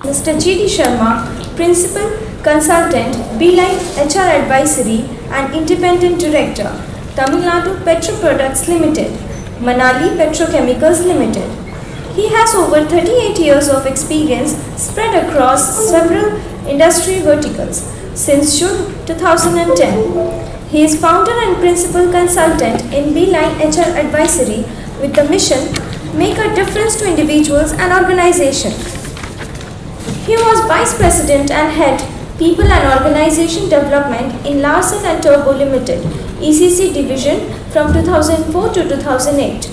Mr. G.D. Sharma, Principal Consultant, Beeline HR Advisory and Independent Director, Tamil Nadu Petro Products Limited, Manali Petrochemicals Limited. He has over 38 years of experience spread across several industry verticals since June 2010. He is founder and principal consultant in Beeline HR Advisory with the mission Make a Difference to Individuals and Organizations. He was Vice President and Head People and Organization Development in Larsen & Toubro Limited, ECC Division from 2004 to 2008.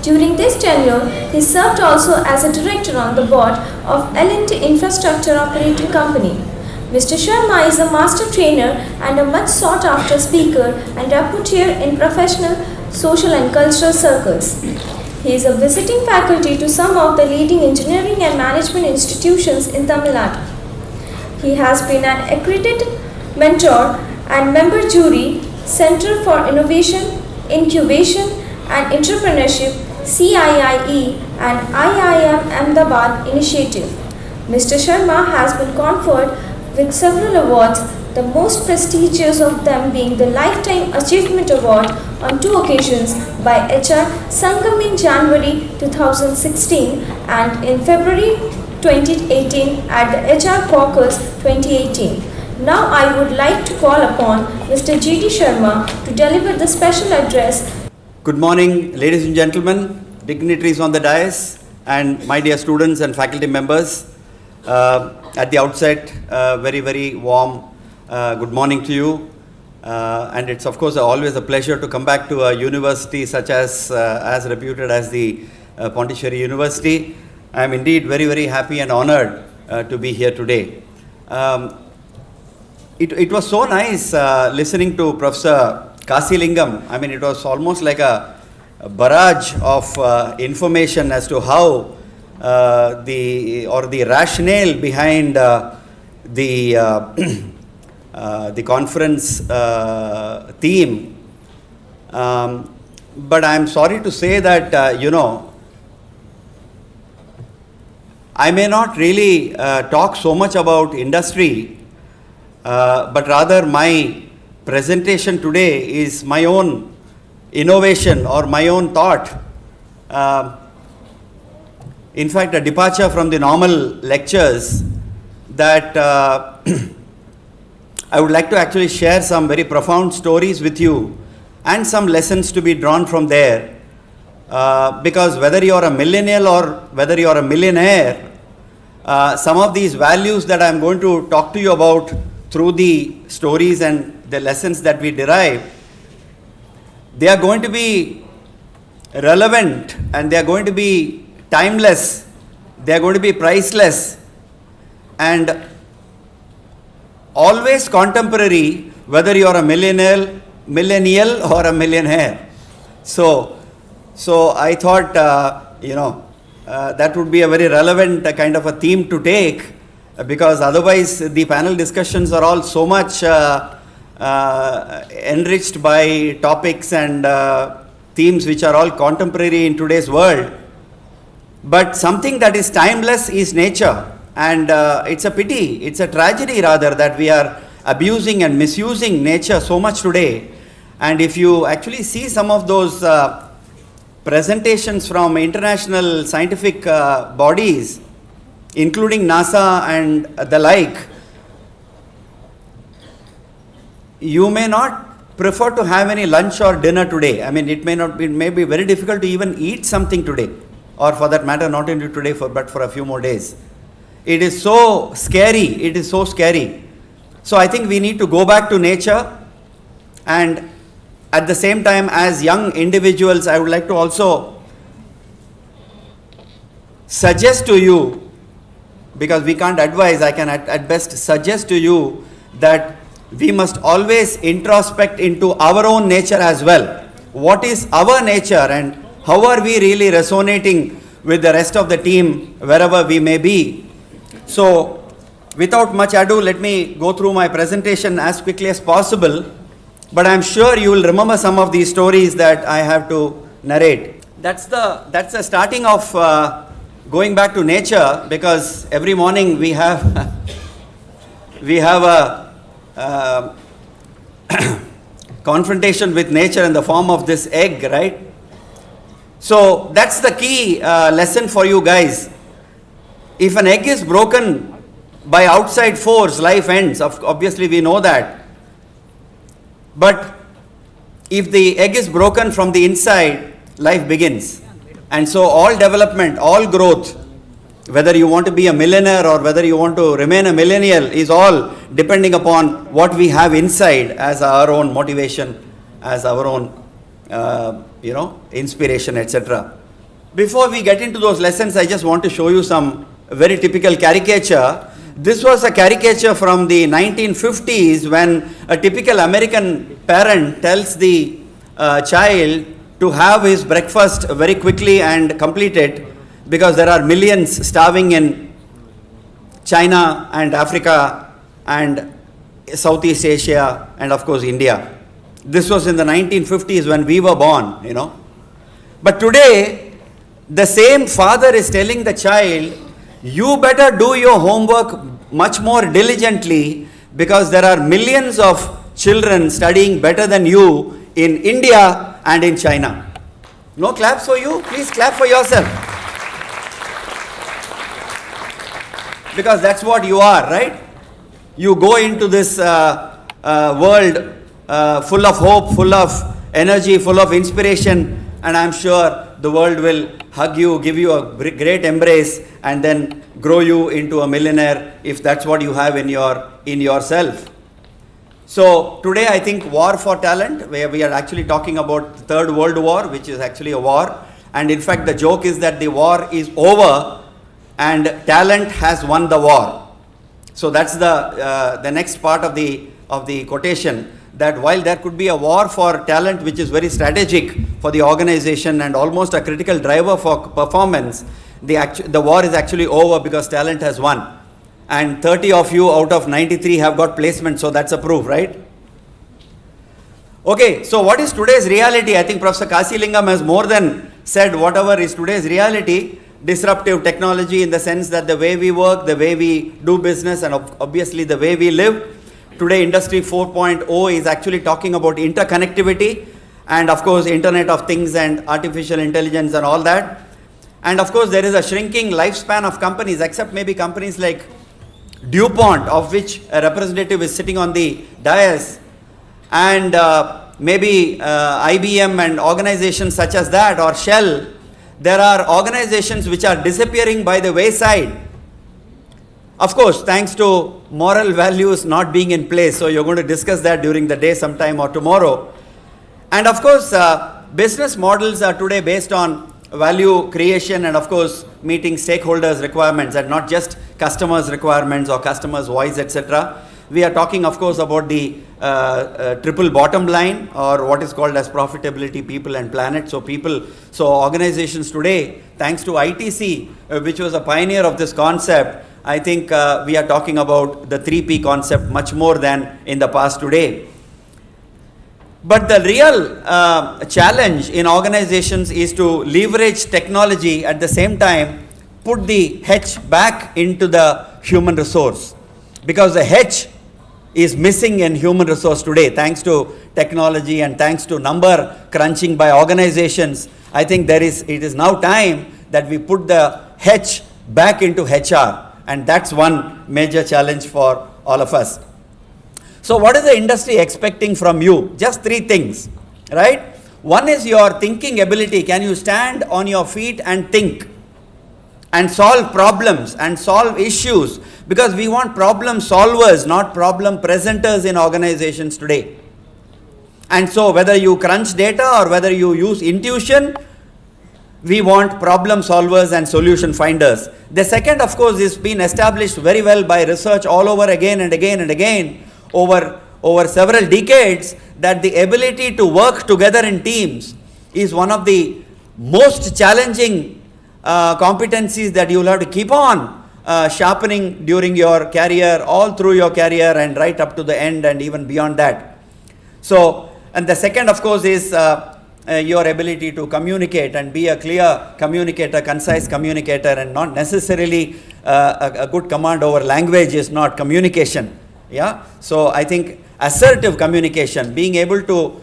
During this tenure, he served also as a director on the board of L&T Infrastructure Operating Company. Mr. Sharma is a master trainer and a much sought after speaker and rapporteur in professional, social and cultural circles. He is a visiting faculty to some of the leading engineering and management institutions in Tamil Nadu. He has been an accredited mentor and member jury, Center for Innovation, Incubation and Entrepreneurship, CIIE and IIM Ahmedabad initiative. Mr. Sharma has been conferred with several awards, the most prestigious of them being the Lifetime Achievement Award on 2 occasions by HR Sangam in January 2016 and in February 2018 at the HR Caucus 2018. Now I would like to call upon Mr. G.D. Sharma to deliver the special address. Good morning, ladies and gentlemen, dignitaries on the dais, and my dear students and faculty members. At the outset, very warm good morning to you. And it's of course always a pleasure to come back to a university such as reputed as the Pondicherry University. I am indeed very happy and honored to be here today. It was so nice listening to Professor Kasilingam. I mean, it was almost like a barrage of information as to how the rationale behind the conference theme. But I am sorry to say that I may not really talk so much about industry, but rather my presentation today is my own innovation or my own thought. In fact, a departure from the normal lectures that I would like to actually share some very profound stories with you and some lessons to be drawn from there. Because whether you are a millennial or whether you are a millionaire, some of these values that I am going to talk to you about through the stories and the lessons that we derive, they are going to be relevant and they are going to be timeless, they are going to be priceless and always contemporary, whether you are a millennial or a millionaire. So I thought, that would be a very relevant kind of a theme to take, because otherwise the panel discussions are all so much enriched by topics and themes which are all contemporary in today's world. But something that is timeless is nature, and it's a pity, it's a tragedy rather, that we are abusing and misusing nature so much today. And if you actually see some of those presentations from international scientific bodies, including NASA and the like, you may not prefer to have any lunch or dinner today. I mean, it may be very difficult to even eat something today, or for that matter, not only today, but for a few more days. It is so scary. It is so scary. So I think we need to go back to nature, and at the same time, as young individuals, I would like to also suggest to you, because we can't advise, I can at best suggest to you that we must always introspect into our own nature as well. What is our nature and how are we really resonating with the rest of the team wherever we may be? So without much ado, let me go through my presentation as quickly as possible. But I'm sure you will remember some of these stories that I have to narrate. That's the starting of going back to nature, because every morning we have we have a confrontation with nature in the form of this egg, right? So that's the key lesson for you guys. If an egg is broken by outside force, life ends. Obviously we know that. But if the egg is broken from the inside, life begins. And so all development, all growth, whether you want to be a millionaire or whether you want to remain a millennial, is all depending upon what we have inside as our own motivation, as our own inspiration, etc. Before we get into those lessons, I just want to show you some very typical caricature. This was a caricature from the 1950s when a typical American parent tells the child to have his breakfast very quickly and complete it, because there are millions starving in China and Africa and Southeast Asia and of course India. This was in the 1950s when we were born, But today, the same father is telling the child, you better do your homework much more diligently, because there are millions of children studying better than you in India and in China. No claps for you? Please clap for yourself. Because that's what you are, right? You go into this world full of hope, full of energy, full of inspiration, and I'm sure the world will hug you, give you a great embrace, and then grow you into a millionaire if that's what you have in yourself. So today I think war for talent, where we are actually talking about the Third World War, which is actually a war. And in fact the joke is that the war is over and talent has won the war. So that's the next part of the quotation, that while there could be a war for talent which is very strategic for the organization and almost a critical driver for performance, the war is actually over because talent has won. And 30 of you out of 93 have got placement, so that's a proof, right? Okay, so what is today's reality? I think Professor Kasilingam has more than said whatever is today's reality. Disruptive technology, in the sense that the way we work, the way we do business, and obviously the way we live. Today Industry 4.0 is actually talking about interconnectivity and of course Internet of Things and artificial intelligence and all that. And of course there is a shrinking lifespan of companies, except maybe companies like DuPont, of which a representative is sitting on the dais, and maybe IBM and organizations such as that, or Shell. There are organizations which are disappearing by the wayside. Of course, thanks to moral values not being in place. So you're going to discuss that during the day sometime or tomorrow. And of course, business models are today based on value creation and of course meeting stakeholders' requirements and not just customers' requirements or customers' voice, etc. We are talking of course about the triple bottom line, or what is called as profitability, people and planet. So organizations today, thanks to ITC, which was a pioneer of this concept, I think we are talking about the 3P concept much more than in the past today. But the real challenge in organizations is to leverage technology, at the same time put the H back into the human resource, because the H is missing in human resource today thanks to technology and thanks to number crunching by organizations. I think it is now time that we put the H back into HR, and that's one major challenge for all of us. So what is the industry expecting from you? Just 3 things, right? One is your thinking ability. Can you stand on your feet and think and solve problems and solve issues? Because we want problem solvers, not problem presenters in organizations today. And so whether you crunch data or whether you use intuition, we want problem solvers and solution finders. The second, of course, is been established very well by research all over again and again and again over several decades, that the ability to work together in teams is one of the most challenging competencies that you will have to keep on sharpening during your career, all through your career and right up to the end and even beyond that. So, and the second of course is your ability to communicate and be a clear communicator, concise communicator, and not necessarily a good command over language is not communication. Yeah. So I think assertive communication, being able to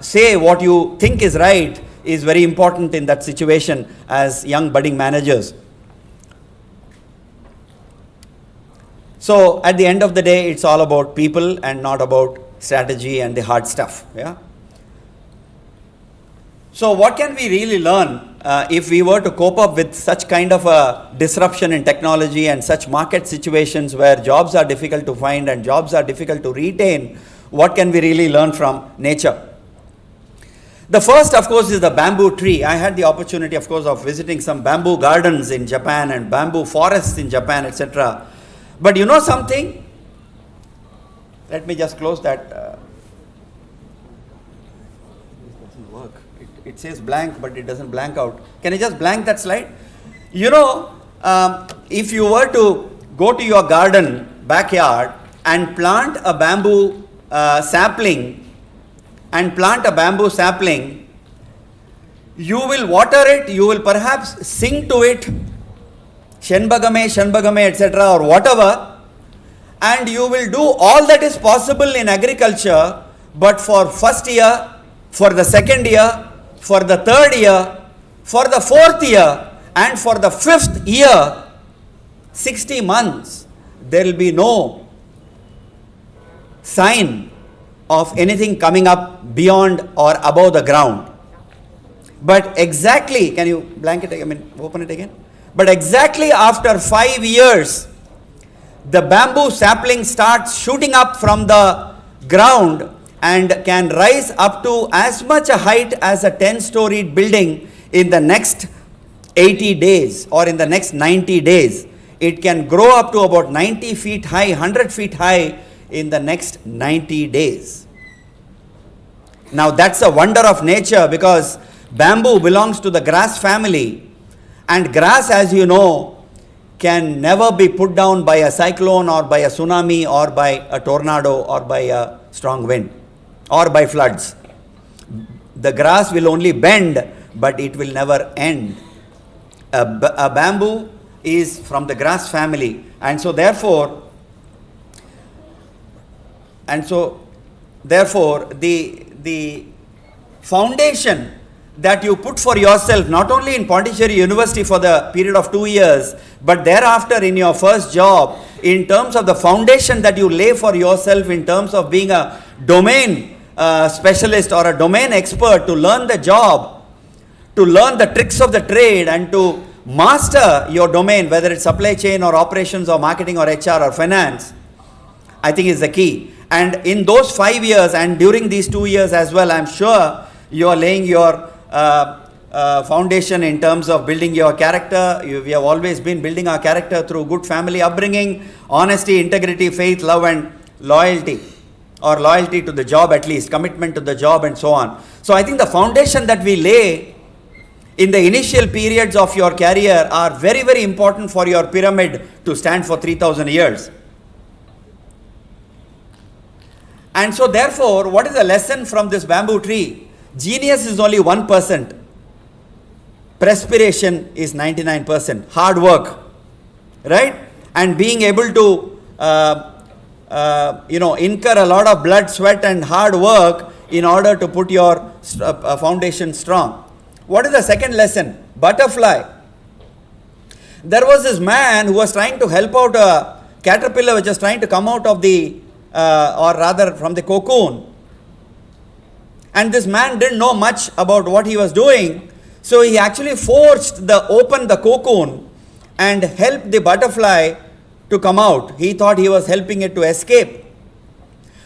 say what you think is right, is very important in that situation as young budding managers. So at the end of the day, it's all about people and not about strategy and the hard stuff. Yeah. So what can we really learn if we were to cope up with such kind of a disruption in technology and such market situations where jobs are difficult to find and jobs are difficult to retain? What can we really learn from nature? The first, of course, is the bamboo tree. I had the opportunity, of course, of visiting some bamboo gardens in Japan and bamboo forests in Japan, etc. But you know something? Let me just close that. This doesn't work. It says blank, but it doesn't blank out. Can you just blank that slide? You know, if you were to go to your garden, backyard, and plant a bamboo sapling, you will water it, you will perhaps sing to it, Shanbagame, etc., or whatever, and you will do all that is possible in agriculture, but for first year, for the second year, for the third year, for the fourth year, and for the fifth year, 60 months, there will be no sign of anything coming up beyond or above the ground. But exactly, can you blank it, open it again? But exactly after 5 years, the bamboo sapling starts shooting up from the ground and can rise up to as much a height as a 10-storied building in the next 80 days or in the next 90 days. It can grow up to about 90 feet high, 100 feet high in the next 90 days. Now that's a wonder of nature, because bamboo belongs to the grass family, and grass, as you know, can never be put down by a cyclone or by a tsunami or by a tornado or by a strong wind or by floods. The grass will only bend, but it will never end. A bamboo is from the grass family, and so therefore the foundation that you put for yourself, not only in Pondicherry University for the period of 2 years, but thereafter in your first job, in terms of the foundation that you lay for yourself, in terms of being a domain specialist or a domain expert, to learn the job, to learn the tricks of the trade, and to master your domain, whether it's supply chain or operations or marketing or HR or finance, I think is the key. And in those 5 years and during these 2 years as well, I'm sure you are laying your foundation in terms of building your character. We have always been building our character through good family upbringing, honesty, integrity, faith, love, and loyalty, or loyalty to the job, at least commitment to the job, and so on. So I think the foundation that we lay in the initial periods of your career are very, very important for your pyramid to stand for 3,000 years. And so therefore, what is the lesson from this bamboo tree? Genius is only 1%. Perspiration is 99%. Hard work, right? And being able to, incur a lot of blood, sweat, and hard work in order to put your foundation strong. What is the second lesson? Butterfly. There was this man who was trying to help out a caterpillar which was trying to come out of the or rather from the cocoon, and this man didn't know much about what he was doing, so he actually forced open the cocoon and helped the butterfly to come out. He thought he was helping it to escape,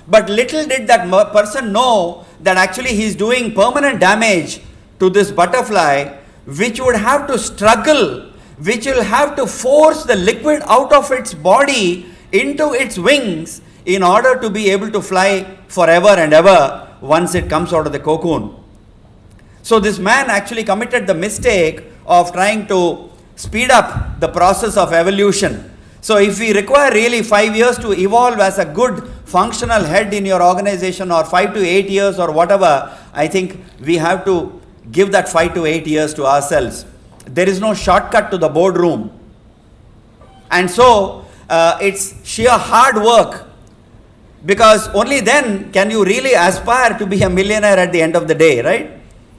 but little did that person know that actually he is doing permanent damage to this butterfly, which would have to struggle, which will have to force the liquid out of its body into its wings in order to be able to fly forever and ever once it comes out of the cocoon. So this man actually committed the mistake of trying to speed up the process of evolution. So if we require really 5 years to evolve as a good functional head in your organization, or 5 to 8 years or whatever, I think we have to give that 5 to 8 years to ourselves. There is no shortcut to the boardroom. And so, it's sheer hard work, because only then can you really aspire to be a millionaire at the end of the day, right?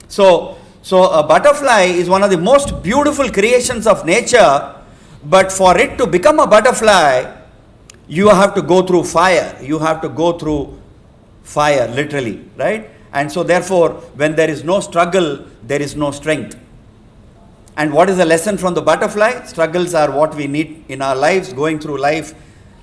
So a butterfly is one of the most beautiful creations of nature, but for it to become a butterfly, you have to go through fire. You have to go through fire, literally, right? And so therefore, when there is no struggle, there is no strength. And what is the lesson from the butterfly? Struggles are what we need in our lives. Going through life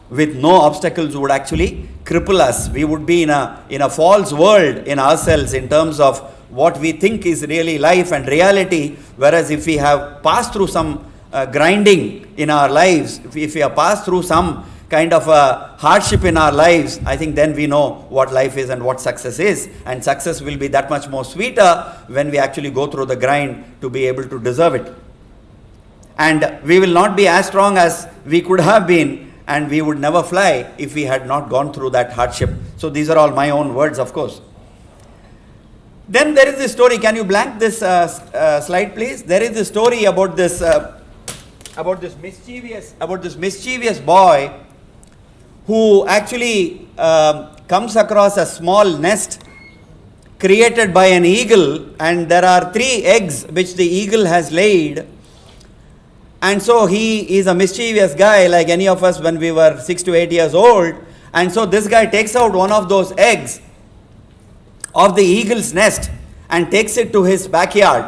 with no obstacles would actually cripple us. We would be in a false world in ourselves in terms of what we think is really life and reality. Whereas if we have passed through some grinding in our lives, if we have passed through some kind of a hardship in our lives, I think then we know what life is and what success is. And success will be that much more sweeter when we actually go through the grind to be able to deserve it. And we will not be as strong as we could have been, and we would never fly if we had not gone through that hardship. So these are all my own words, of course. Then there is this story. Can you blank this slide, please? There is this story about this mischievous boy who actually comes across a small nest created by an eagle, and there are 3 eggs which the eagle has laid. And so he is a mischievous guy like any of us when we were 6 to 8 years old. And so this guy takes out one of those eggs of the eagle's nest and takes it to his backyard,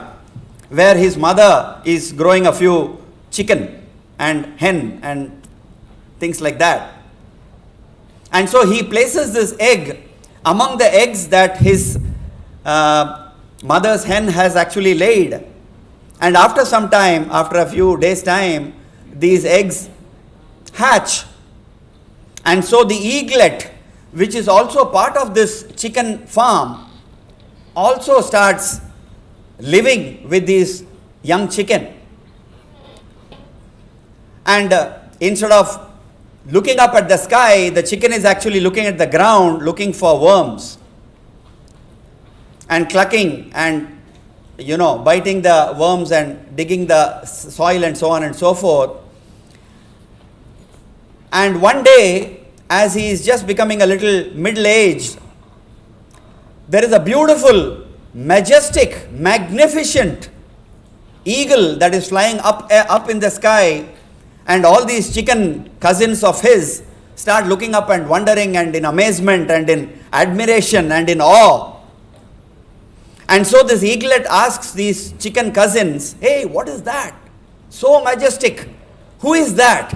where his mother is growing a few chicken and hen and things like that. And so he places this egg among the eggs that his mother's hen has actually laid. And after some time, after a few days' time, these eggs hatch. And so the eaglet, which is also part of this chicken farm, also starts living with these young chicken. And instead of looking up at the sky, the chicken is actually looking at the ground, looking for worms and clucking and biting the worms and digging the soil and so on and so forth. And one day, as he is just becoming a little middle-aged, there is a beautiful, majestic, magnificent eagle that is flying up in the sky, and all these chicken cousins of his start looking up and wondering and in amazement and in admiration and in awe. And so this eaglet asks these chicken cousins, "Hey, what is that? So majestic. Who is that?"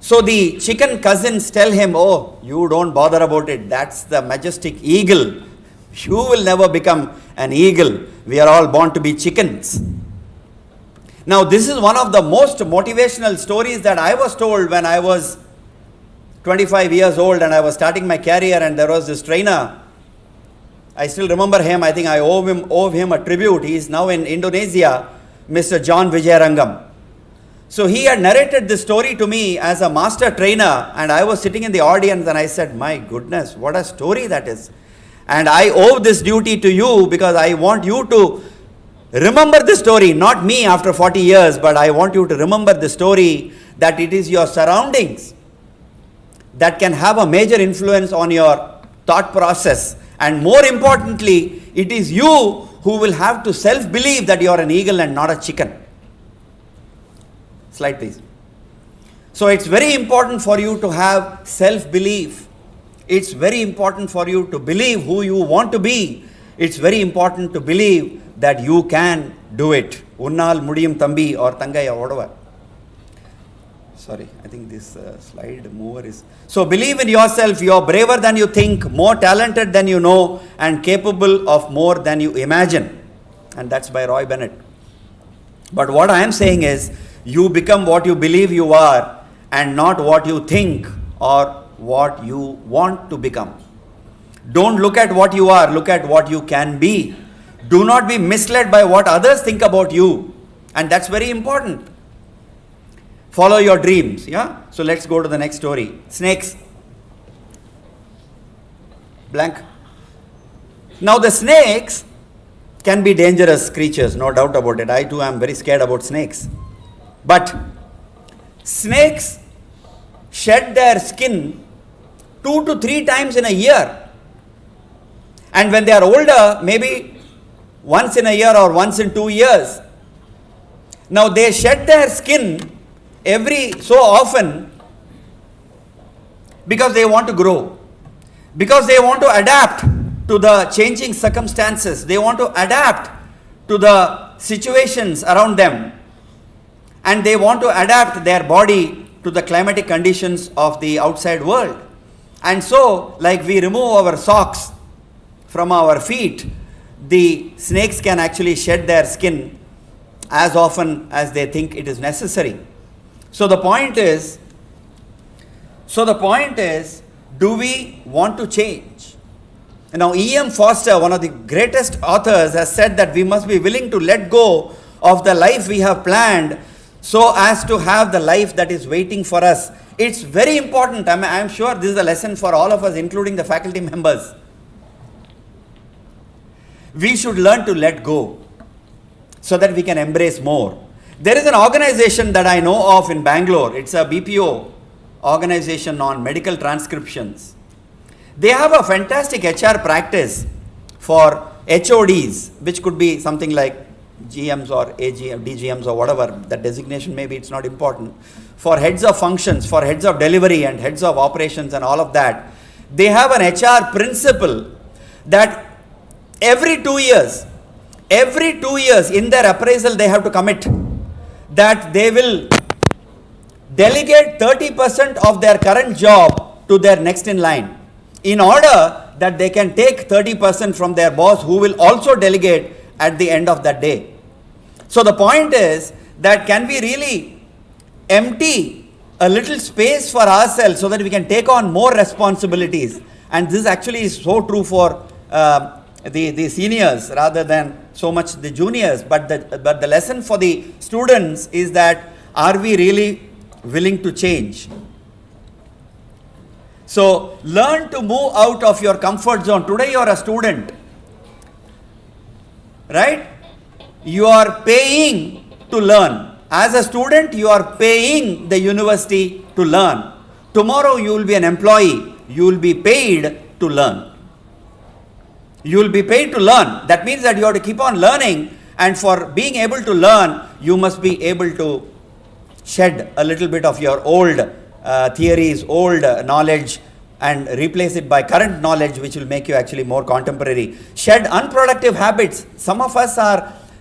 So the chicken cousins tell him, "Oh, you don't bother about it. That's the majestic eagle. You will never become an eagle. We are all born to be chickens." Now, this is one of the most motivational stories that I was told when I was 25 years old and I was starting my career, and there was this trainer. I still remember him. I think I owe him a tribute. He is now in Indonesia, Mr. John Vijayarangam. So he had narrated this story to me as a master trainer, and I was sitting in the audience and I said, "My goodness, what a story that is." And I owe this duty to you because I want you to remember the story, not me after 40 years, but I want you to remember the story, that it is your surroundings that can have a major influence on your thought process. And more importantly, it is you who will have to self-believe that you are an eagle and not a chicken. Slide, please. So it's very important for you to have self-belief. It's very important for you to believe who you want to be. It's very important to believe that you can do it. Unnal mudiyum thambi or tangai or whatever. Sorry, I think this slide mover is... So believe in yourself. You are braver than you think, more talented than you know, and capable of more than you imagine. And that's by Roy Bennett. But what I am saying is, you become what you believe you are and not what you think or what you want to become. Don't look at what you are, look at what you can be. Do not be misled by what others think about you. And that's very important. Follow your dreams. Yeah. So let's go to the next story. Snakes. Blank. Now the snakes can be dangerous creatures, no doubt about it. I too am very scared about snakes. But snakes shed their skin 2 to 3 times in a year. And when they are older, maybe once in a year or once in 2 years. Now they shed their skin every so often because they want to grow, because they want to adapt to the changing circumstances, they want to adapt to the situations around them, and they want to adapt their body to the climatic conditions of the outside world. And so, like we remove our socks from our feet, the snakes can actually shed their skin as often as they think it is necessary. So the point is, do we want to change? Now, E.M. Foster, one of the greatest authors, has said that we must be willing to let go of the life we have planned so as to have the life that is waiting for us. It's very important. I'm sure this is a lesson for all of us, including the faculty members. We should learn to let go so that we can embrace more. There is an organization that I know of in Bangalore. It's a BPO organization on medical transcriptions. They have a fantastic HR practice for HODs, which could be something like GMs or AGM, DGMs or whatever the designation may be, it's not important. For heads of functions, for heads of delivery and heads of operations and all of that, they have an HR principle that every 2 years in their appraisal they have to commit that they will delegate 30% of their current job to their next in line, in order that they can take 30% from their boss, who will also delegate at the end of that day. So the point is that can we really empty a little space for ourselves so that we can take on more responsibilities? And this actually is so true for the seniors rather than so much the juniors. But the lesson for the students is that, are we really willing to change? So learn to move out of your comfort zone. Today you are a student, right? You are paying to learn. As a student, you are paying the university to learn. Tomorrow you will be an employee. You will be paid to learn. You will be paid to learn. That means that you have to keep on learning, and for being able to learn, you must be able to shed a little bit of your old theories, old knowledge, and replace it by current knowledge, which will make you actually more contemporary. Shed unproductive habits. Some of us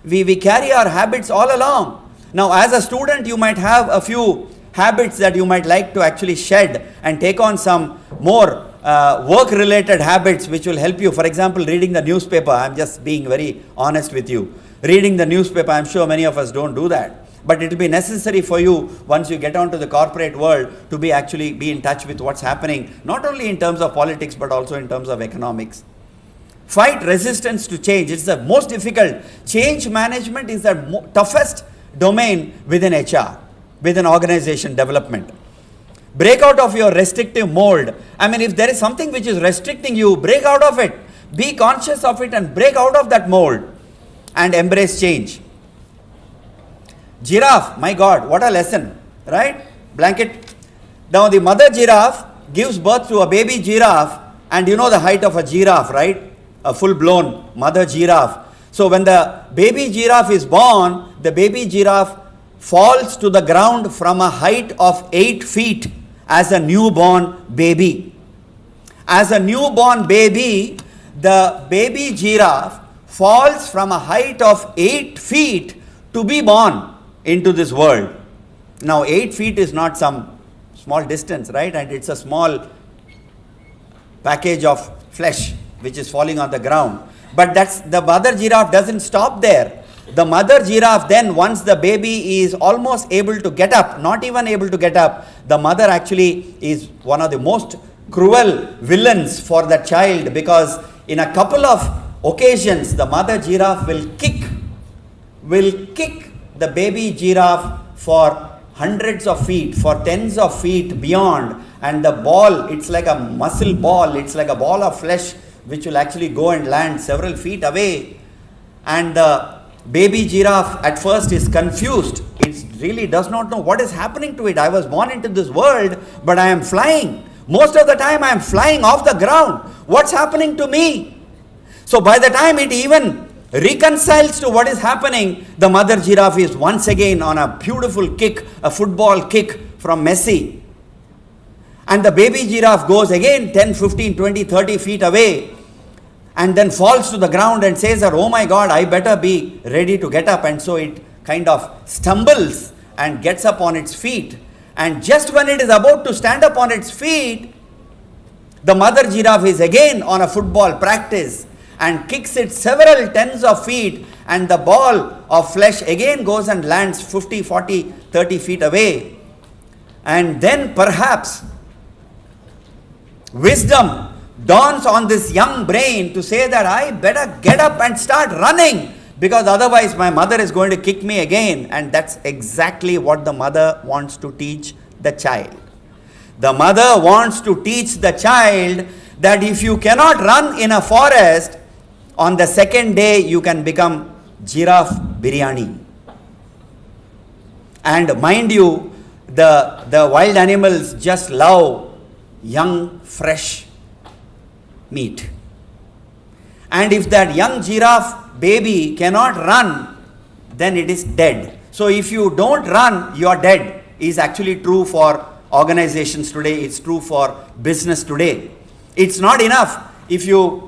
we carry our habits all along. Now, as a student, you might have a few habits that you might like to actually shed and take on some more work-related habits which will help you. For example, reading the newspaper. I'm just being very honest with you. Reading the newspaper, I'm sure many of us don't do that. But it will be necessary for you, once you get onto the corporate world, to be in touch with what's happening, not only in terms of politics, but also in terms of economics. Fight resistance to change. It's the most difficult. Change management is the toughest domain within HR, within organization development. Break out of your restrictive mold. I mean, if there is something which is restricting you, break out of it. Be conscious of it and break out of that mold and embrace change. Giraffe, my God, what a lesson, right? Blanket. Now the mother giraffe gives birth to a baby giraffe, and you know the height of a giraffe, right? A full-blown mother giraffe. So when the baby giraffe is born, the baby giraffe falls to the ground from a height of 8 feet as a newborn baby. As a newborn baby, the baby giraffe falls from a height of 8 feet to be born into this world. Now 8 feet is not some small distance, right? And it's a small package of flesh which is falling on the ground. But the mother giraffe doesn't stop there. The mother giraffe then, once the baby is almost able to get up, not even able to get up, the mother actually is one of the most cruel villains for the child, because in a couple of occasions the mother giraffe will kick the baby giraffe for hundreds of feet, for tens of feet beyond, and the ball, it's like a muscle ball, it's like a ball of flesh which will actually go and land several feet away. And the baby giraffe at first is confused. It really does not know what is happening to it. I was born into this world, but I am flying. Most of the time I am flying off the ground. What's happening to me? So by the time it even reconciles to what is happening, the mother giraffe is once again on a beautiful kick, a football kick from Messi. And the baby giraffe goes again 10, 15, 20, 30 feet away and then falls to the ground and says that, oh my God, I better be ready to get up. And so it kind of stumbles and gets up on its feet. And just when it is about to stand up on its feet, the mother giraffe is again on a football practice and kicks it several tens of feet, and the ball of flesh again goes and lands 50, 40, 30 feet away. And then perhaps wisdom dawns on this young brain to say that I better get up and start running, because otherwise my mother is going to kick me again. And that's exactly what the mother wants to teach the child. The mother wants to teach the child that if you cannot run in a forest, on the second day you can become giraffe biryani. And mind you, the wild animals just love young, fresh meat. And if that young giraffe baby cannot run, then it is dead. So if you don't run, you are dead, is actually true for organizations today. It's true for business today. It's not enough if you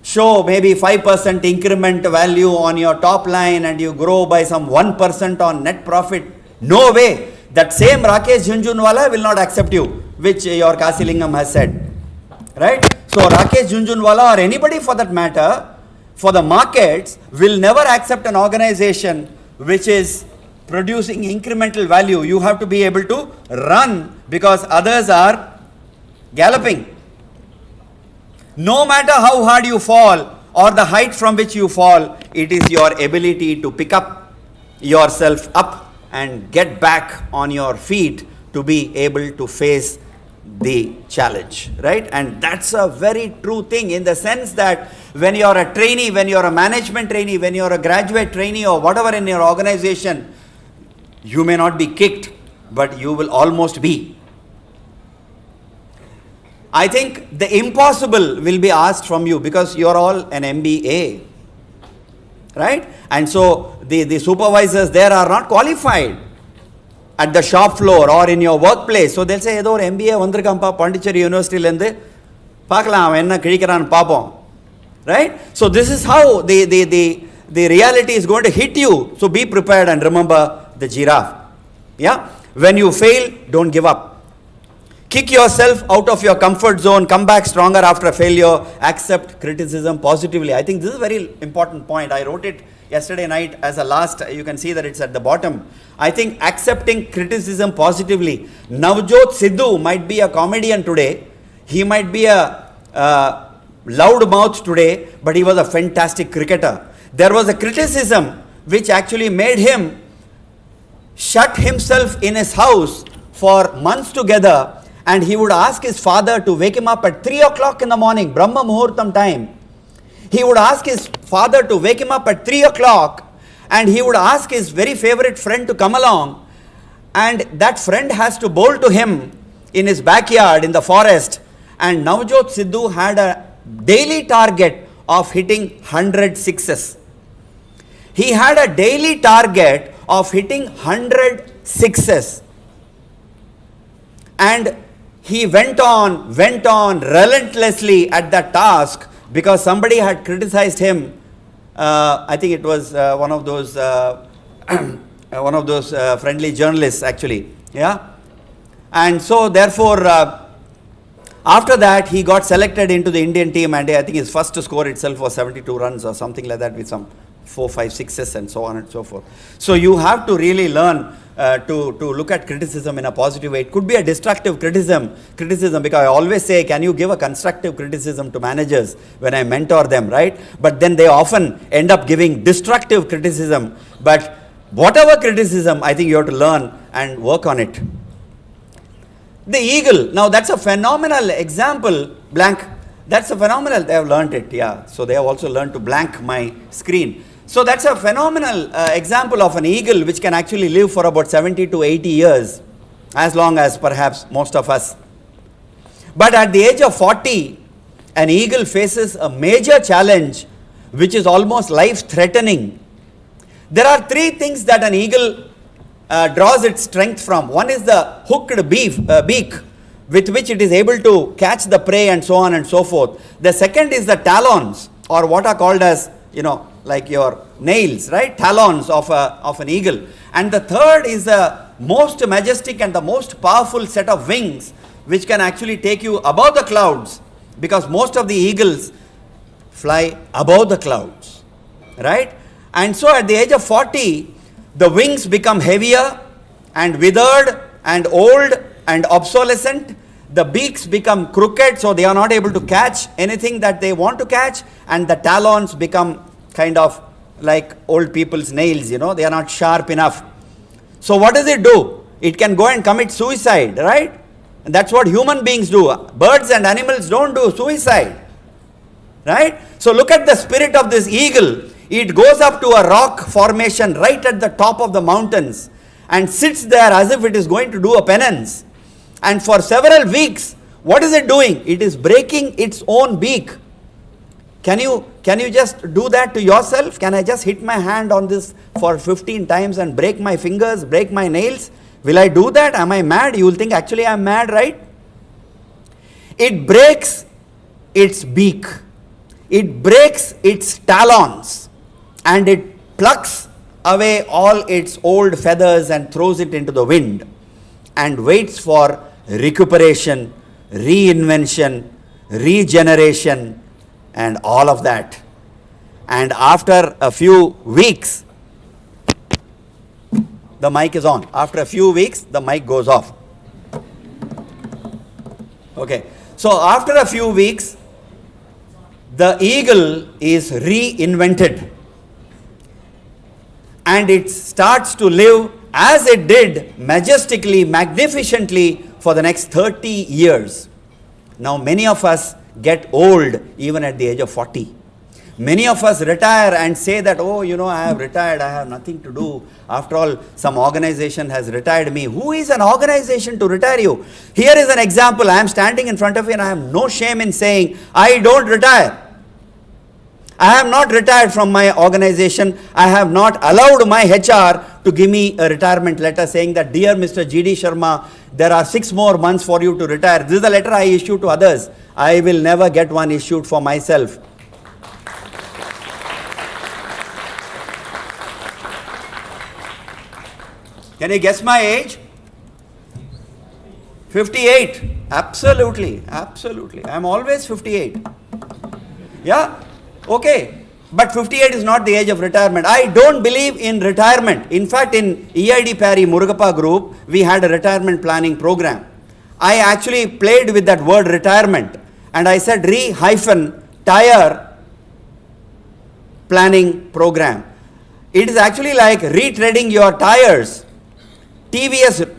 show maybe 5% increment value on your top line and you grow by some 1% on net profit. No way. That same Rakesh Jhunjhunwala will not accept you, which your Kasilingam has said. Right? So Rakesh Jhunjhunwala or anybody for that matter, for the markets, will never accept an organization which is producing incremental value. You have to be able to run because others are galloping. No matter how hard you fall or the height from which you fall, it is your ability to pick up yourself up and get back on your feet to be able to face the challenge, right? And that's a very true thing, in the sense that when you're a trainee, when you're a management trainee, when you're a graduate trainee or whatever in your organization, you may not be kicked, but you will almost be. I think the impossible will be asked from you because you're all an MBA, right? And so the supervisors there are not qualified at the shop floor or in your workplace. So they'll say, "Edo MBA vandirkampa Pondicherry University lendu paakalam enna kizhikran paapom," right? So this is how the reality is going to hit you. So be prepared and remember the giraffe. Yeah, when you fail, don't give up. Kick yourself out of your comfort zone, come back stronger after failure, accept criticism positively. I think this is a very important point. I wrote it yesterday night as a last, you can see that it's at the bottom. I think accepting criticism positively. Navjot Sidhu might be a comedian today. He might be a loud mouth today, but he was a fantastic cricketer. There was a criticism which actually made him shut himself in his house for months together. And he would ask his father to wake him up at 3 o'clock in the morning, Brahma Muhurtam time. He would ask his father to wake him up at 3 o'clock, and he would ask his very favorite friend to come along, and that friend has to bowl to him in his backyard in the forest. And Navjot Sidhu had a daily target of hitting 100 sixes. He had a daily target of hitting 100 sixes. And he went on relentlessly at that task because somebody had criticized him. I think it was one of those friendly journalists actually. Yeah. And so therefore, after that he got selected into the Indian team, and I think his first score itself was 72 runs or something like that with some 4, 5 sixes and so on and so forth. So you have to really learn to look at criticism in a positive way. It could be a destructive criticism because I always say, can you give a constructive criticism to managers when I mentor them, right? But then they often end up giving destructive criticism. But whatever criticism, I think you have to learn and work on it. The eagle, now that's a phenomenal example, Blank. That's a phenomenal. They have learnt it, yeah. So they have also learned to blank my screen. So that's a phenomenal example of an eagle which can actually live for about 70 to 80 years, as long as perhaps most of us. But at the age of 40, an eagle faces a major challenge which is almost life-threatening. There are three things that an eagle draws its strength from. One is the hooked beak with which it is able to catch the prey and so on and so forth. The second is the talons, or what are called as, like your nails, right? Talons of an eagle. And the third is the most majestic and the most powerful set of wings which can actually take you above the clouds, because most of the eagles fly above the clouds, right? And so at the age of 40, the wings become heavier and withered and old and obsolescent. The beaks become crooked, so they are not able to catch anything that they want to catch, and the talons become kind of like old people's nails, they are not sharp enough. So what does it do? It can go and commit suicide, right? And that's what human beings do. Birds and animals don't do suicide, right? So look at the spirit of this eagle. It goes up to a rock formation right at the top of the mountains and sits there as if it is going to do a penance. And for several weeks, what is it doing? It is breaking its own beak. Can you just do that to yourself? Can I just hit my hand on this for 15 times and break my fingers, break my nails? Will I do that? Am I mad? You will think actually I am mad, right? It breaks its beak. It breaks its talons. And it plucks away all its old feathers and throws it into the wind and waits for recuperation, reinvention, regeneration, and all of that. And after a few weeks, the mic is on. After a few weeks, the mic goes off. Okay. So after a few weeks, the eagle is reinvented. And it starts to live as it did, majestically, magnificently, for the next 30 years. Now many of us get old even at the age of 40. Many of us retire and say that, I have retired, I have nothing to do. After all, some organization has retired me. Who is an organization to retire you? Here is an example. I am standing in front of you and I have no shame in saying, I don't retire. I have not retired from my organization. I have not allowed my HR to give me a retirement letter saying that, dear Mr. G.D. Sharma, there are 6 more months for you to retire. This is a letter I issue to others. I will never get one issued for myself. Can you guess my age? 58. Absolutely. I am always 58. Yeah? Okay. But 58 is not the age of retirement. I don't believe in retirement. In fact, in EID Parry Murugappa group, we had a retirement planning program. I actually played with that word retirement. And I said re-tire planning program. It is actually like retreading your tires. TVS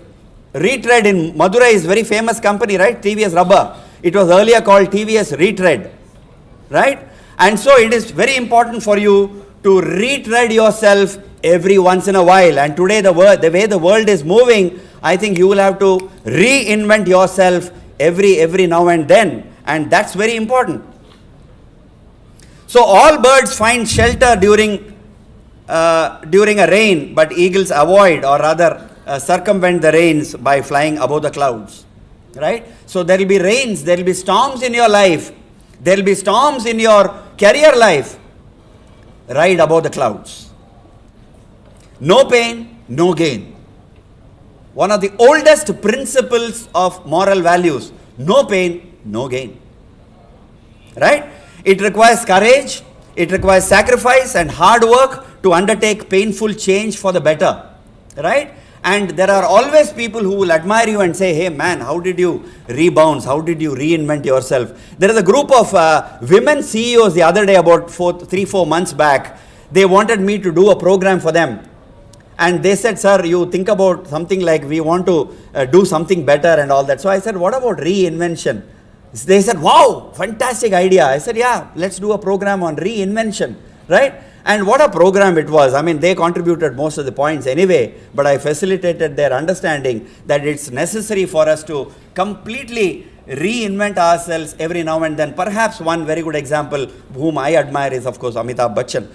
Retread in Madurai is very famous company, right? TVS Rubber. It was earlier called TVS Retread, right? And so it is very important for you to retread yourself every once in a while. And today the way the world is moving, I think you will have to reinvent yourself every now and then. And that's very important. So all birds find shelter during a rain, but eagles avoid, or rather circumvent the rains by flying above the clouds, right? So there will be rains, there will be storms in your life, there will be storms in your career life. Ride above the clouds. No pain, no gain. One of the oldest principles of moral values: no pain, no gain. Right? It requires courage, it requires sacrifice and hard work to undertake painful change for the better. Right? And there are always people who will admire you and say, hey man, how did you rebound? How did you reinvent yourself? There is a group of women CEOs the other day, about 3-4 months back. They wanted me to do a program for them. And they said, sir, you think about something like we want to do something better and all that. So I said, what about reinvention? They said, wow, fantastic idea. I said, yeah, let's do a program on reinvention, right? And what a program it was. I mean, they contributed most of the points anyway, but I facilitated their understanding that it's necessary for us to completely reinvent ourselves every now and then. Perhaps one very good example, whom I admire, is of course Amitabh Bachchan.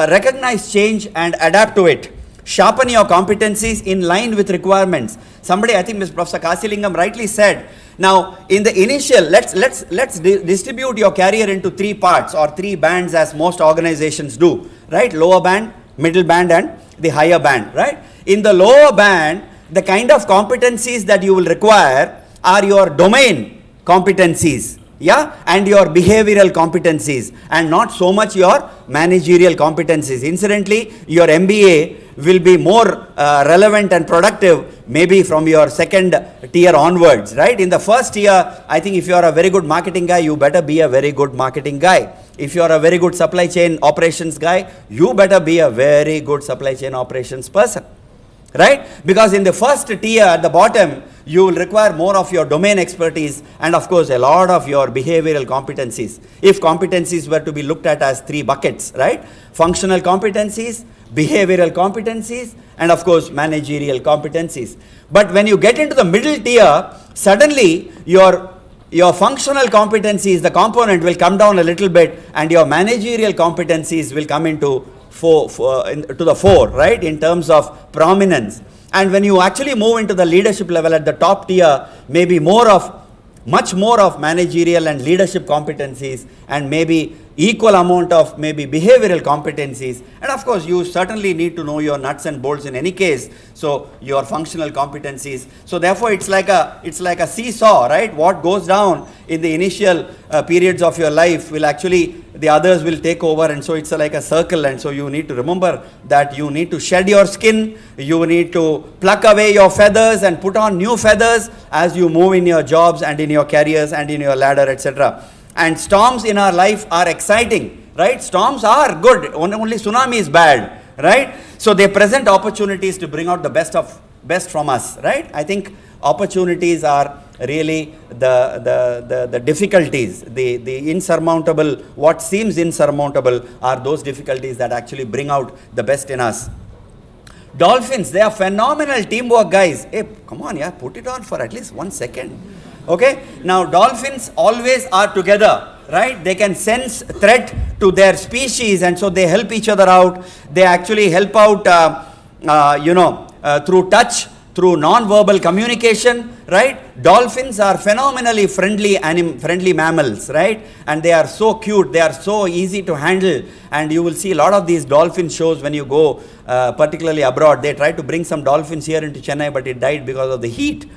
Recognize change and adapt to it. Sharpen your competencies in line with requirements. Somebody, I think Ms. Professor Kasilingam rightly said, now in the initial, let's distribute your career into 3 parts or 3 bands, as most organizations do, right? Lower band, middle band, and the higher band, right? In the lower band, the kind of competencies that you will require are your domain competencies, yeah, and your behavioral competencies, and not so much your managerial competencies. Incidentally, your MBA will be more relevant and productive maybe from your second tier onwards, right? In the first year, I think if you are a very good marketing guy, you better be a very good marketing guy. If you are a very good supply chain operations guy, you better be a very good supply chain operations person, right? Because in the first tier at the bottom, you will require more of your domain expertise and of course a lot of your behavioral competencies. If competencies were to be looked at as 3 buckets, right? Functional competencies, behavioral competencies, and of course managerial competencies. But when you get into the middle tier, suddenly your functional competencies, the component will come down a little bit, and your managerial competencies will come into to the fore, right, in terms of prominence. And when you actually move into the leadership level at the top tier, maybe much more of managerial and leadership competencies, and maybe equal amount of maybe behavioral competencies. And of course, you certainly need to know your nuts and bolts in any case, so your functional competencies. So therefore, it's like a seesaw, right? What goes down in the initial periods of your life will actually, the others will take over, and so it's like a circle. And so you need to remember that you need to shed your skin, you need to pluck away your feathers and put on new feathers as you move in your jobs and in your careers and in your ladder, etc. And storms in our life are exciting, right? Storms are good, only tsunami is bad, right? So they present opportunities to bring out the best from us, right? I think opportunities are really the difficulties, the insurmountable, what seems insurmountable are those difficulties that actually bring out the best in us. Dolphins, they are phenomenal teamwork guys. Hey, come on, yeah, put it on for at least 1 second. Okay, now dolphins always are together, right? They can sense threat to their species, and so they help each other out. They actually help out, through touch, through non-verbal communication, right? Dolphins are phenomenally friendly mammals, right? And they are so cute, they are so easy to handle, and you will see a lot of these dolphin shows when you go, particularly abroad. They tried to bring some dolphins here into Chennai, but it died because of the heat.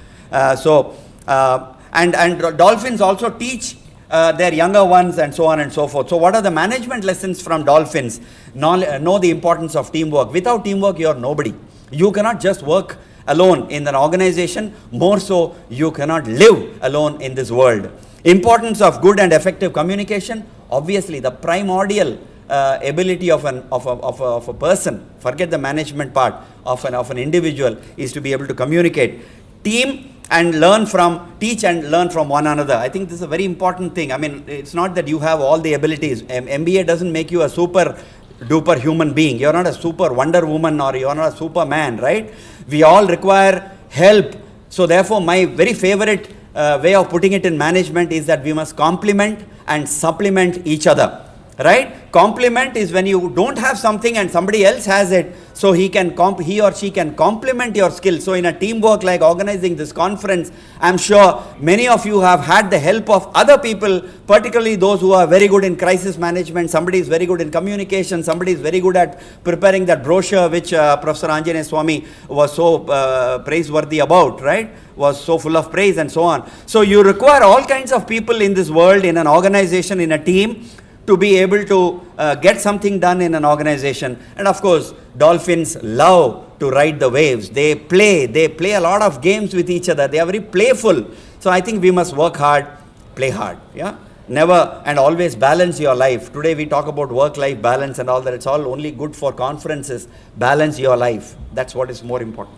And dolphins also teach their younger ones, and so on and so forth. So what are the management lessons from dolphins? Know the importance of teamwork. Without teamwork, you are nobody. You cannot just work alone in an organization. More so, you cannot live alone in this world. Importance of good and effective communication. Obviously, the primordial ability of a person, forget the management part, of an individual, is to be able to communicate. Team and teach and learn from one another. I think this is a very important thing. I mean, it's not that you have all the abilities. MBA doesn't make you a super duper human being. You're not a super Wonder Woman, or you're not a Superman, right? We all require help. So therefore, my very favorite way of putting it in management is that we must complement and supplement each other, right? Complement is when you don't have something and somebody else has it, so he or she can complement your skill. So in a teamwork like organizing this conference, I'm sure many of you have had the help of other people, particularly those who are very good in crisis management. Somebody is very good in communication, somebody is very good at preparing that brochure which Professor Anjaneya Swami was so praiseworthy about, right? Was so full of praise and so on. So you require all kinds of people in this world, in an organization, in a team, to be able to get something done in an organization. And of course, dolphins love to ride the waves. They play a lot of games with each other. They are very playful. So I think we must work hard, play hard. Yeah, never and always balance your life. Today we talk about work-life balance and all that. It's all only good for conferences. Balance your life. That's what is more important.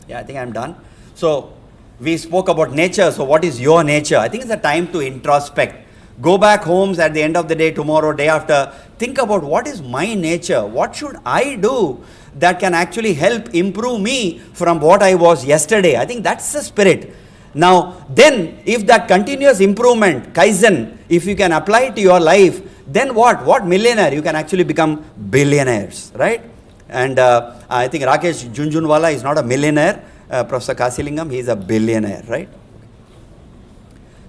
Yeah, I think I'm done. So We spoke about nature. So what is your nature? I think it's a time to introspect. Go back homes at the end of the day, tomorrow, day after. Think about what is my nature? What should I do that can actually help improve me from what I was yesterday? I think that's the spirit. Now, then, if that continuous improvement, Kaizen, if you can apply it to your life, then what? What millionaire? You can actually become billionaires, right? And I think Rakesh Junjunwala is not a millionaire. Professor Kasilingam, he is a billionaire, right?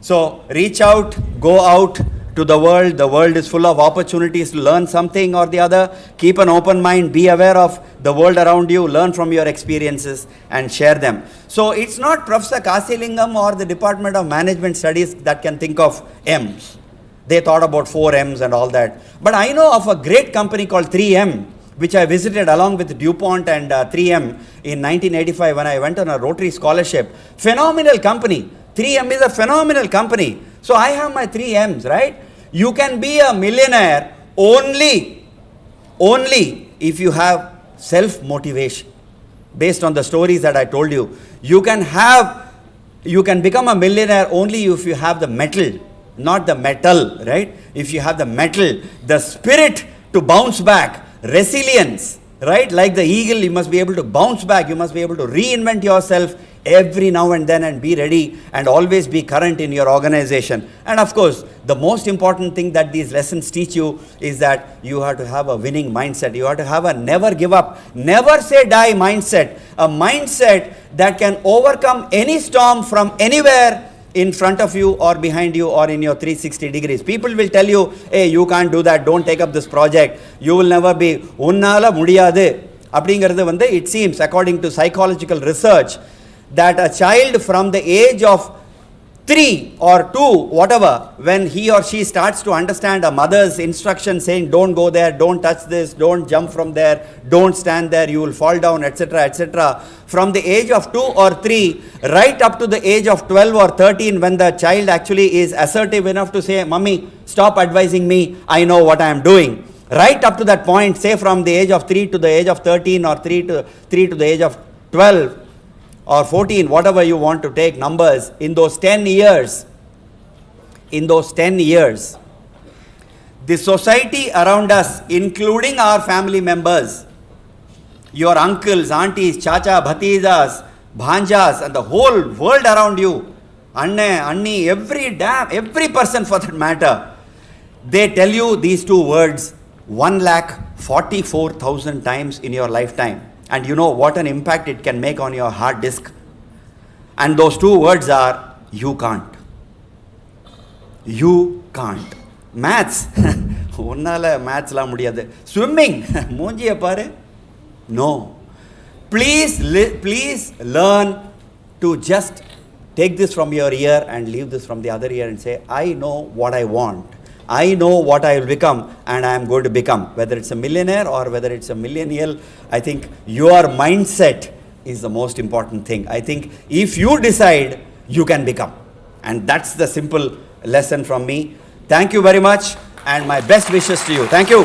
So, reach out, go out to the world. The world is full of opportunities to learn something or the other. Keep an open mind, be aware of the world around you, learn from your experiences and share them. So, it's not Professor Kasilingam or the Department of Management Studies that can think of M's. They thought about 4 M's and all that. But I know of a great company called 3M, which I visited along with DuPont and 3M in 1985 when I went on a Rotary scholarship. Phenomenal company. 3M is a phenomenal company. So I have my 3 M's, right? You can be a millionaire only if you have self-motivation. Based on the stories that I told you, you can become a millionaire only if you have the metal, not the metal, right? If you have the metal, the spirit to bounce back, resilience, right? Like the eagle, you must be able to bounce back. You must be able to reinvent yourself every now and then and be ready and always be current in your organization. And of course, the most important thing that these lessons teach you is that you have to have a winning mindset. You have to have a never give up, never say die mindset. A mindset that can overcome any storm from anywhere in front of you or behind you or in your 360 degrees. People will tell you, hey, you can't do that, don't take up this project, you will never be, unnala mudiyadu. It seems, according to psychological research, that a child from the age of 3 or 2, whatever, when he or she starts to understand a mother's instruction saying, don't go there, don't touch this, don't jump from there, don't stand there, you will fall down, etc., etc. From the age of 2 or 3, right up to the age of 12 or 13, when the child actually is assertive enough to say, Mummy, stop advising me, I know what I am doing. Right up to that point, say from the age of 3 to the age of 13 or 3 to the age of 12, or 14, whatever you want to take numbers, in those 10 years, the society around us, including our family members, your uncles, aunties, chacha, bhatijas, bhanjas, and the whole world around you, anne, anni, every person for that matter, they tell you these 2 words 1,44,000 times in your lifetime. And you know what an impact it can make on your hard disk. And those 2 words are, you can't. You can't. Maths. Maths la mudiyadhu. Swimming. Moonjiya pare. No. Please learn to just take this from your ear and leave this from the other ear and say, I know what I want. I know what I will become and I am going to become. Whether it's a millionaire or whether it's a millennial, I think your mindset is the most important thing. I think if you decide, you can become. And that's the simple lesson from me. Thank you very much and my best wishes to you. Thank you.